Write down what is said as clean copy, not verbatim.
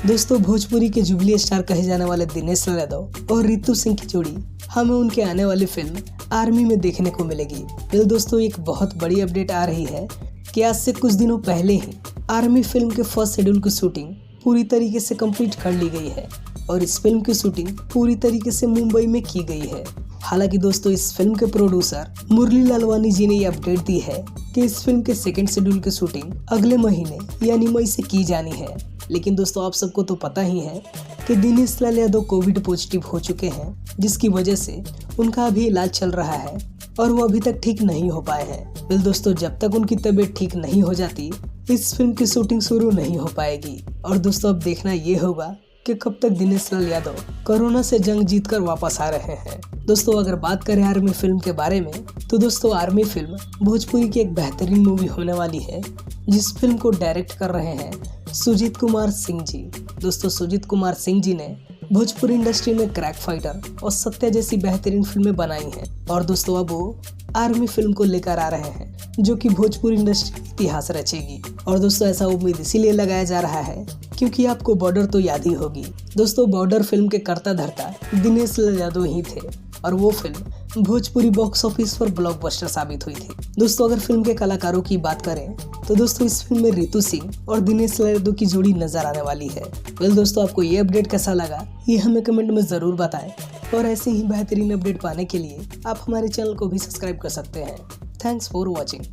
दोस्तों भोजपुरी के jubilee star कहे जाने वाले दिनेश लाल यादव और रितु सिंह की जोड़ी हमें उनके आने वाली फिल्म आर्मी में देखने को मिलेगी। वेल दोस्तों एक बहुत बड़ी अपडेट आ रही है कि आज से कुछ दिनों पहले ही आर्मी फिल्म के फर्स्ट शेड्यूल की शूटिंग पूरी तरीके से कंप्लीट कर ली गई है और इस फिल्म की शूटिंग पूरी तरीके से मुंबई में की गई है। हालांकि दोस्तों इस फिल्म के प्रोड्यूसर मुरली लालवानी जी ने ये अपडेट दी है कि इस फिल्म के सेकंड शेड्यूल की शूटिंग अगले महीने यानी मई से की जानी है। लेकिन दोस्तों आप सबको तो पता ही है कि दिनेश लाल यादव कोविड पॉजिटिव हो चुके हैं, जिसकी वजह से उनका अभी इलाज चल रहा है और वो अभी तक ठीक नहीं हो पाए हैं। वेल दोस्तों जब तक उनकी तबीयत ठीक नहीं हो जाती इस फिल्म की शूटिंग शुरू नहीं हो पाएगी। और दोस्तों अब देखना ये होगा कि कब तक दिनेश लाल यादव कोरोना से जंग जीतकर वापस आ रहे हैं। दोस्तों अगर बात करें आर्मी फिल्म के बारे में तो दोस्तों आर्मी फिल्म भोजपुरी की एक बेहतरीन मूवी होने वाली है, जिस फिल्म को डायरेक्ट कर रहे हैं सुजीत कुमार सिंह जी। दोस्तों सुजीत कुमार सिंह जी ने भोजपुरी इंडस्ट्री में क्रैक फाइटर और सत्या जैसी बेहतरीन फिल्में बनाई हैं और दोस्तों अब वो आर्मी फिल्म को लेकर आ रहे हैं जो कि भोजपुरी इंडस्ट्री इतिहास रचेगी। और दोस्तों ऐसा उम्मीद इसीलिए लगाया जा रहा है क्योंकि आपको बॉर्डर तो याद ही होगी। दोस्तों बॉर्डर फिल्म के कर्ता धर्ता दिनेश लाल यादव ही थे और वो फिल्म भोजपुरी बॉक्स ऑफिस पर ब्लॉकबस्टर साबित हुई थी। दोस्तों अगर फिल्म के कलाकारों की बात करें तो दोस्तों इस फिल्म में रितु सिंह और दिनेश लाल यादव की जोड़ी नजर आने वाली है। वेल दोस्तों आपको ये अपडेट कैसा लगा ये हमें कमेंट में जरूर बताएं और ऐसे ही बेहतरीन अपडेट पाने के लिए आप हमारे चैनल को भी सब्सक्राइब कर सकते हैं। Thanks for watching.